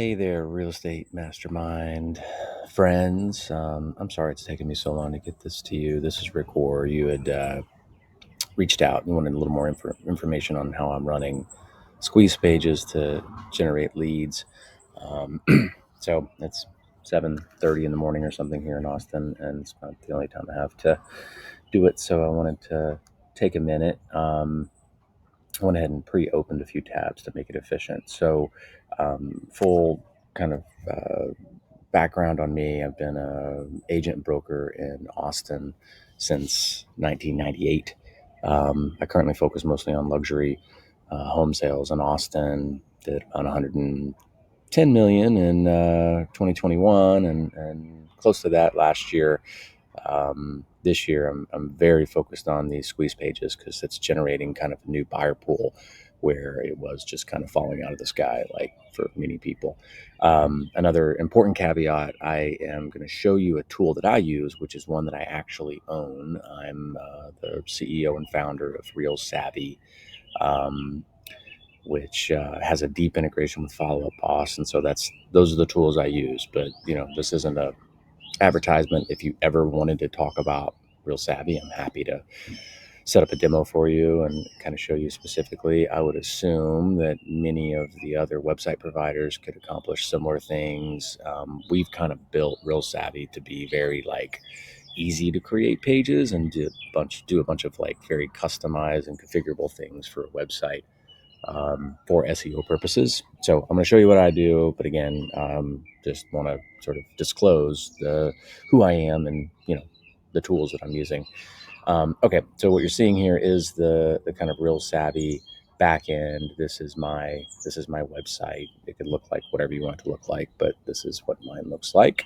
Hey there, real estate mastermind friends. I'm sorry it's taken me so long to get this to you. This is Rick Orr. You had reached out and wanted a little more information on how I'm running squeeze pages to generate leads. Um, so it's 7:30 in the morning or something here in Austin, and it's not the only time I have to do it. So I wanted to take a minute. I went ahead and pre-opened a few tabs to make it efficient. So, full kind of background on me: I've been a agent and broker in Austin since 1998. I currently focus mostly on luxury home sales in Austin. Did about 110 million in 2021, and close to that last year. This year, I'm very focused on these squeeze pages because it's generating kind of a new buyer pool where it was just kind of falling out of the sky, like for many people. Another important caveat: I am going to show you a tool that I use, which is one that I actually own. I'm the CEO and founder of Real Savvy. Um, which has a deep integration with Follow Up Boss, and so those are the tools I use. But this isn't a advertisement. If you ever wanted to talk about Real Savvy, I'm happy to set up a demo for you and kind of show you specifically. I would assume that many of the other website providers could accomplish similar things. We've kind of built Real Savvy to be very easy to create pages and do a bunch of very customized and configurable things for a website for SEO purposes. So I'm going to show you what I do, but again, just want to sort of disclose who I am and the tools that I'm using. Okay, so what you're seeing here is the kind of Real Savvy back end. This is my website. It could look like whatever you want it to look like, but this is what mine looks like.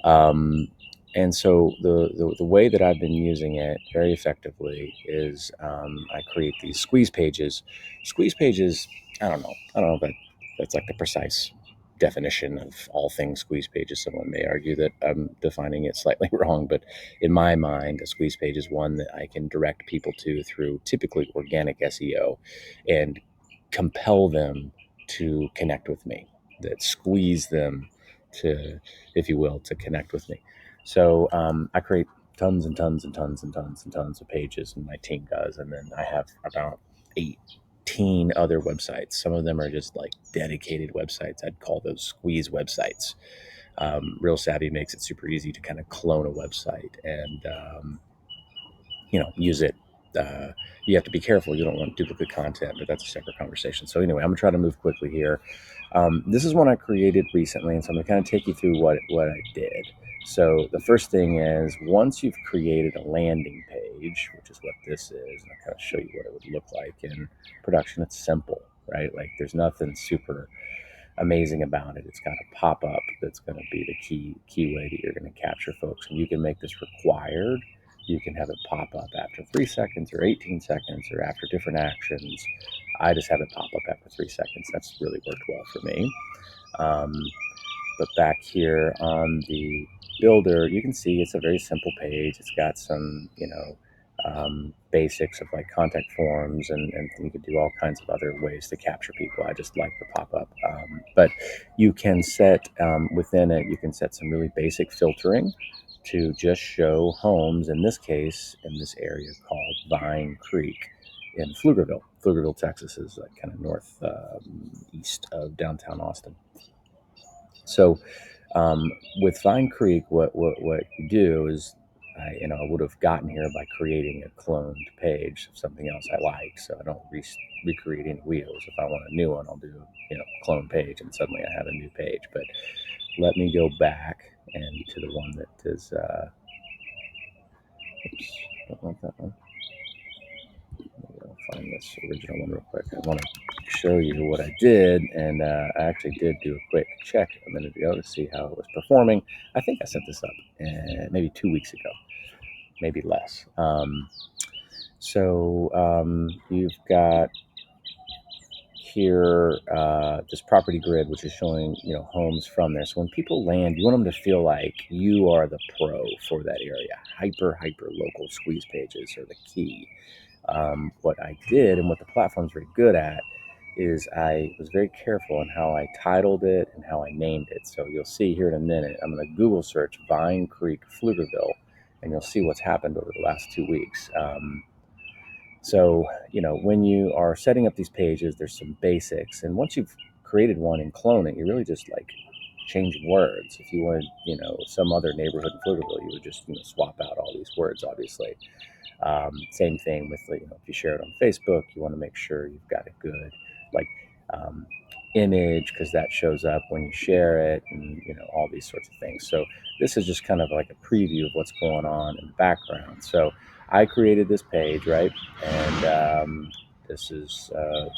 Um, and so the way that I've been using it very effectively is I create these squeeze pages. Squeeze pages, I don't know if that's like the precise definition of all things squeeze pages. Someone may argue that I'm defining it slightly wrong, but in my mind, a squeeze page is one that I can direct people to through typically organic SEO and compel them to connect with me, that squeeze them to, if you will, to connect with me. So I create tons and tons and tons and tons and tons of pages, and my team does. And then I have about 18 other websites. Some of them are just like dedicated websites. I'd call those squeeze websites. Real Savvy makes it super easy to kind of clone a website and use it. You have to be careful. You don't want duplicate content, but that's a separate conversation. So anyway, I'm gonna try to move quickly here. This is one I created recently, and so I'm gonna kind of take you through what I did. So the first thing is, once you've created a landing page, which is what this is, and I'll kind of show you what it would look like in production. It's simple, right? Like there's nothing super amazing about it. It's got a pop up that's going to be the key way that you're going to capture folks, and you can make this required. You can have it pop up after 3 seconds or 18 seconds or after different actions. I just have it pop up after 3 seconds. That's really worked well for me. Um, but back here on the builder, you can see it's a very simple page. It's got some, basics of like contact forms, and you could do all kinds of other ways to capture people. I just like the pop-up. But you can set, within it, you can set some really basic filtering to just show homes, in this case, in this area called Vine Creek in Pflugerville. Pflugerville, Texas is like kind of north east of downtown Austin. So with Vine Creek, what you do is, I would have gotten here by creating a cloned page of something else I like. So I don't recreate any wheels. If I want a new one, I'll do clone page, and suddenly I have a new page. But let me go back and to the one that is. Oops, don't want that one. I'll find this original one real quick. I want to show you what I did, and I actually did do a quick check a minute ago to see how it was performing. I think I set this up maybe 2 weeks ago, maybe less. You've got here this property grid, which is showing homes from there. So when people land, you want them to feel like you are the pro for that area. Hyper local squeeze pages are the key. What I did, and what the platform's very good at, is I was very careful in how I titled it and how I named it. So you'll see here in a minute, I'm going to Google search Vine Creek Pflugerville, and you'll see what's happened over the last 2 weeks. So, when you are setting up these pages, there's some basics. And once you've created one and clone it, you're really just like changing words. If you wanted, some other neighborhood in Pflugerville, you would just, swap out all these words, obviously. Same thing with, if you share it on Facebook, you want to make sure you've got a good, like, um, image, because that shows up when you share it, and, all these sorts of things. So this is just kind of like a preview of what's going on in the background. So I created this page, right? And this is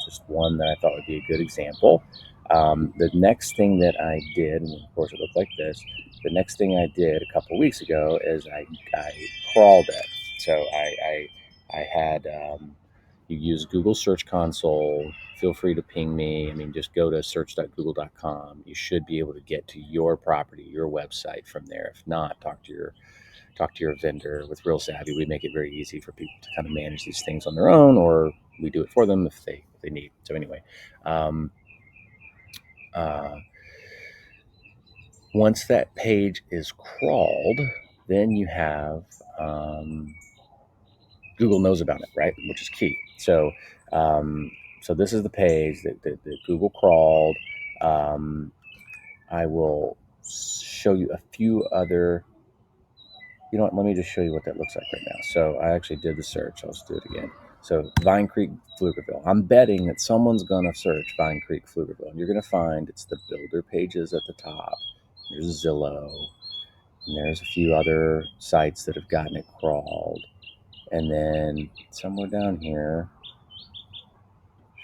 just one that I thought would be a good example. The next thing that I did, and of course it looked like this, the next thing I did a couple of weeks ago is I crawled it. So I had, you use Google Search Console. Feel free to ping me. I mean, just go to search.google.com. You should be able to get to your property, your website from there. If not, talk to your vendor. With Real Savvy, we make it very easy for people to kind of manage these things on their own, or we do it for them if they need. So anyway, uh, once that page is crawled, then you have, Google knows about it, right? Which is key. So this is the page that Google crawled. I will show you a few other. You know what? Let me just show you what that looks like right now. So I actually did the search. I'll just do it again. So Vine Creek, Pflugerville. I'm betting that someone's going to search Vine Creek, Pflugerville. And you're going to find it's the builder pages at the top. There's Zillow. And there's a few other sites that have gotten it crawled. And then somewhere down here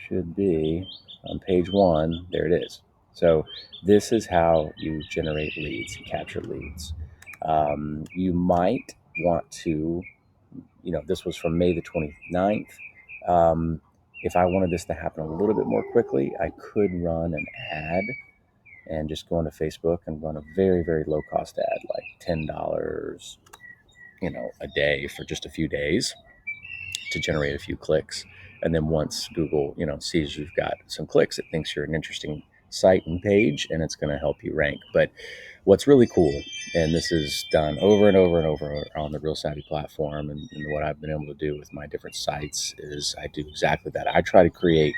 should be on page 1. There it is. So this is how you generate leads and capture leads. You might want to, this was from May the 29th. If I wanted this to happen a little bit more quickly, I could run an ad and just go into Facebook and run a very, very low cost ad, like $10, a day for just a few days to generate a few clicks. And then once Google, sees you've got some clicks, it thinks you're an interesting site and page, and it's going to help you rank. But what's really cool, and this is done over and over and over on the Real Savvy platform, and what I've been able to do with my different sites is I do exactly that. I try to create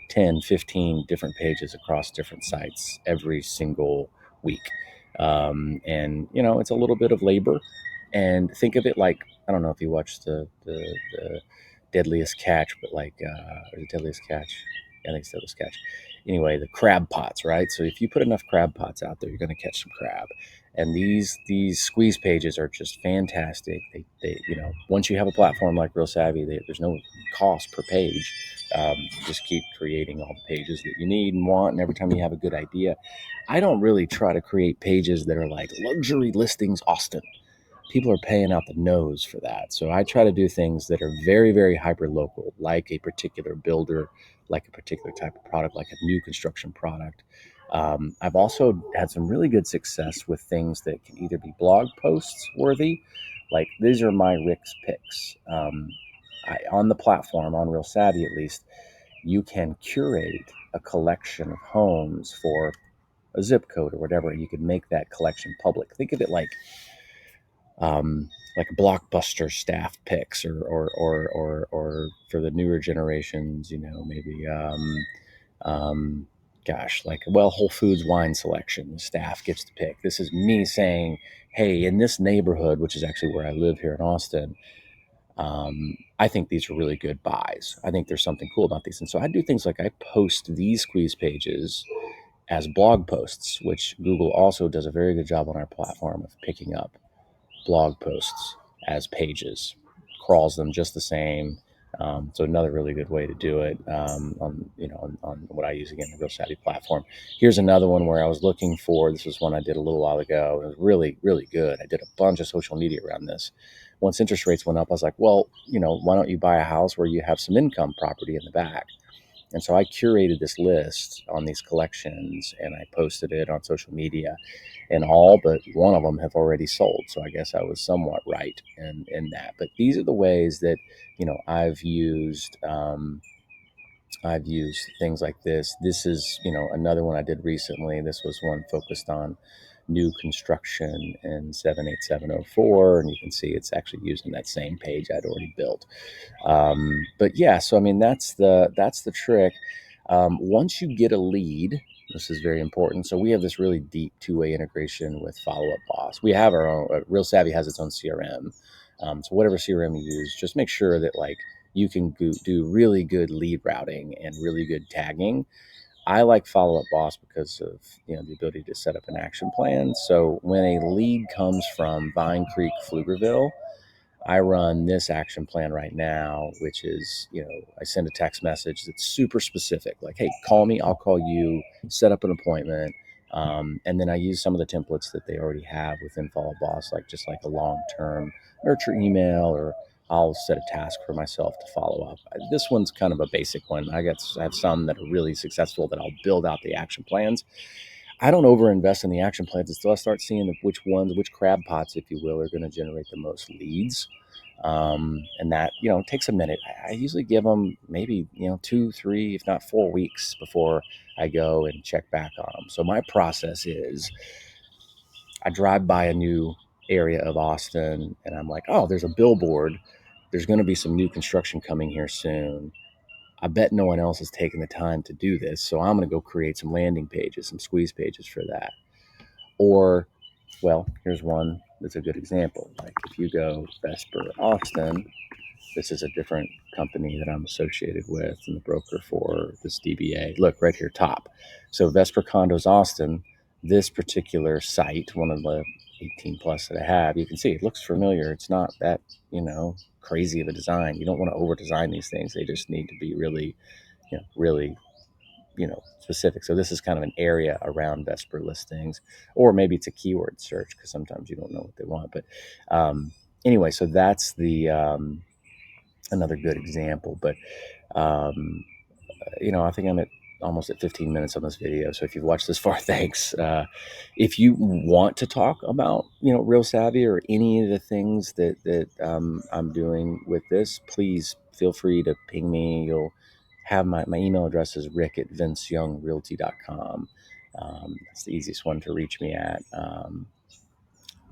10, 15 different pages across different sites every single week. And, it's a little bit of labor. And think of it like, I don't know if you watched the Deadliest Catch, but like, or the Deadliest Catch. Yeah, I think it's Deadliest Catch. Anyway, the crab pots, right? So if you put enough crab pots out there, you're going to catch some crab. And these squeeze pages are just fantastic. They once you have a platform like Real Savvy, there's no cost per page. Just keep creating all the pages that you need and want. And every time you have a good idea, I don't really try to create pages that are like luxury listings Austin. People are paying out the nose for that. So I try to do things that are very, very hyper local, like a particular builder, like a particular type of product, like a new construction product. I've also had some really good success with things that can either be blog posts worthy, like these are my Rick's picks. On the platform, on Real Savvy at least, you can curate a collection of homes for a zip code or whatever. You can make that collection public. Think of it like Blockbuster staff picks, or for the newer generations, maybe like Whole Foods wine selection. The staff gets to pick. This is me saying, hey, in this neighborhood, which is actually where I live here in Austin, I think these are really good buys. I think there's something cool about these. And so I do things like I post these squeeze pages as blog posts, which Google also does a very good job on our platform of picking up blog posts as pages, crawls them just the same. So another really good way to do it on what I use, again, the Real Savvy platform. Here's another one where I was looking for, this was one I did a little while ago. It was really, really good. I did a bunch of social media around this. Once interest rates went up, I was like, well, why don't you buy a house where you have some income property in the back? And so I curated this list on these collections and I posted it on social media, and all but one of them have already sold. So I guess I was somewhat right in that. But these are the ways that, I've used I've used things like this. This is, another one I did recently. This was one focused on new construction in 78704, and you can see it's actually using that same page I'd already built. But yeah, so I mean that's the trick. Once you get a lead, this is very important. So we have this really deep two-way integration with Follow Up Boss. We have our own. Real Savvy has its own CRM. So whatever CRM you use, just make sure that like you can do really good lead routing and really good tagging. I like Follow Up Boss because of the ability to set up an action plan. So when a lead comes from Vine Creek, Pflugerville, I run this action plan right now, which is, I send a text message that's super specific, like, hey, call me, I'll call you, set up an appointment. And then I use some of the templates that they already have within Follow Boss, like just like a long-term nurture email, or I'll set a task for myself to follow up. This one's kind of a basic one. I have some that are really successful that I'll build out the action plans. I don't overinvest in the action plans until I start seeing which crab pots, if you will, are going to generate the most leads. And that, takes a minute. I usually give them maybe, 2, 3, if not 4 weeks before I go and check back on them. So my process is I drive by a new area of Austin and I'm like, oh, there's a billboard. There's going to be some new construction coming here soon. I bet no one else has taken the time to do this. So I'm going to go create some landing pages, some squeeze pages for that. Or, well, here's one that's a good example. Like if you go Vesper Austin, this is a different company that I'm associated with and the broker for this DBA. Look right here, top. So Vesper Condos Austin, this particular site, one of the 18 plus that I have, you can see it looks familiar. It's not that, crazy of a design. You don't want to over design these things. They just need to be really, really specific. So this is kind of an area around Vesper listings, or maybe it's a keyword search because sometimes you don't know what they want. But anyway, so that's the another good example. But I think I'm almost at 15 minutes on this video. So if you've watched this far, thanks. If you want to talk about, Real Savvy or any of the things that I'm doing with this, please feel free to ping me. You'll have my email address is rick@vinceyoungrealty.com. That's the easiest one to reach me at. I'll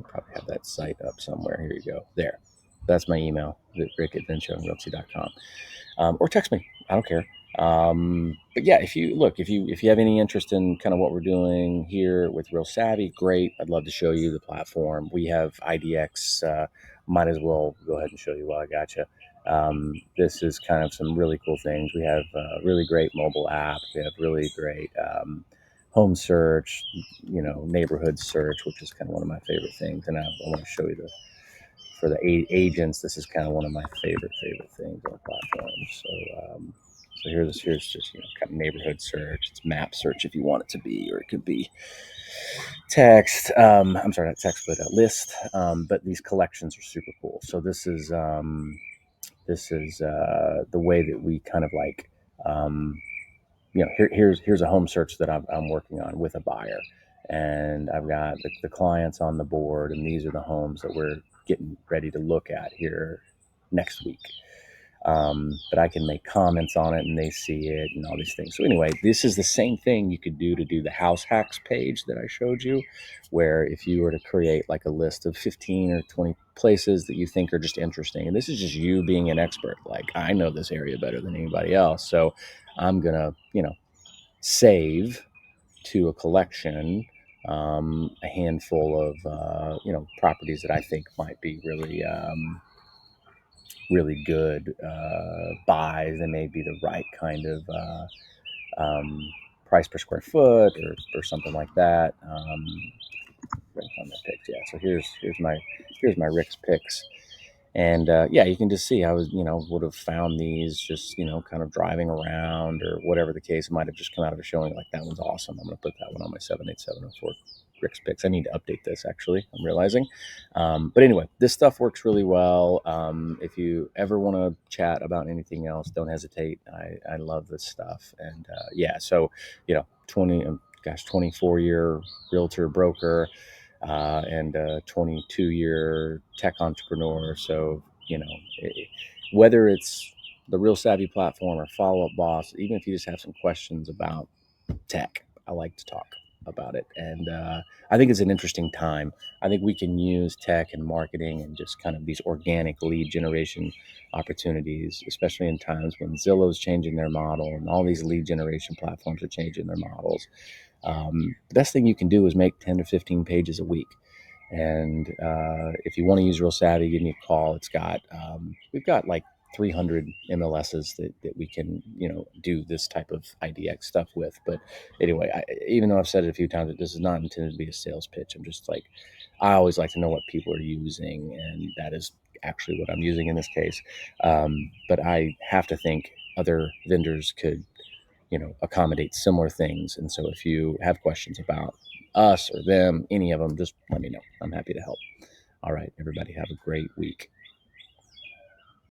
probably have that site up somewhere. Here you go. There. That's my email, rick@vinceyoungrealty.com. Or text me. I don't care. But yeah, if you have any interest in kind of what we're doing here with Real Savvy, great. I'd love to show you the platform. We have IDX. Might as well go ahead and show you while I got you. This is kind of some really cool things. We have a really great mobile app. We have really great home search, neighborhood search, which is kind of one of my favorite things. And I want to show you for the agents, this is kind of one of my favorite things on the platform. So here's just kind of neighborhood search. It's map search if you want it to be, or it could be text. I'm sorry, not text, but a list. But these collections are super cool. So this is the way that we kind of like. Here's a home search that I'm working on with a buyer, and I've got the clients on the board, and these are the homes that we're getting ready to look at here next week. But I can make comments on it and they see it and all these things. So anyway, this is the same thing you could do to do the house hacks page that I showed you, where if you were to create like a list of 15 or 20 places that you think are just interesting, and this is just you being an expert, like I know this area better than anybody else. So I'm going to, save to a collection, a handful of, properties that I think might be really good buys. They may be the right kind of price per square foot or something like that. On the picks, yeah. So here's my Rick's picks. And yeah, you can just see I would have found these just, kind of driving around or whatever the case. It might have just come out of a showing like that one's awesome. I'm going to put that one on my 78704 Rick's Picks. I need to update this actually, I'm realizing. But anyway, this stuff works really well. If you ever want to chat about anything else, don't hesitate. I love this stuff. And yeah, so, 24-year realtor broker, and a 22-year tech entrepreneur. So, whether it's the Real Savvy platform or Follow Up Boss, even if you just have some questions about tech. I like to talk about it. And I think it's an interesting time. I think we can use tech and marketing and just kind of these organic lead generation opportunities, especially in times when Zillow's changing their model and all these lead generation platforms are changing their models. The best thing you can do is make 10 to 15 pages a week. And if you want to use Real Savvy, give me a call. We've got like 300 MLSs that we can, do this type of IDX stuff with. But anyway, even though I've said it a few times, this is not intended to be a sales pitch. I always like to know what people are using, and that is actually what I'm using in this case. But I have to think other vendors could, accommodate similar things. And so if you have questions about us or them, any of them, just let me know. I'm happy to help. All right, everybody, have a great week.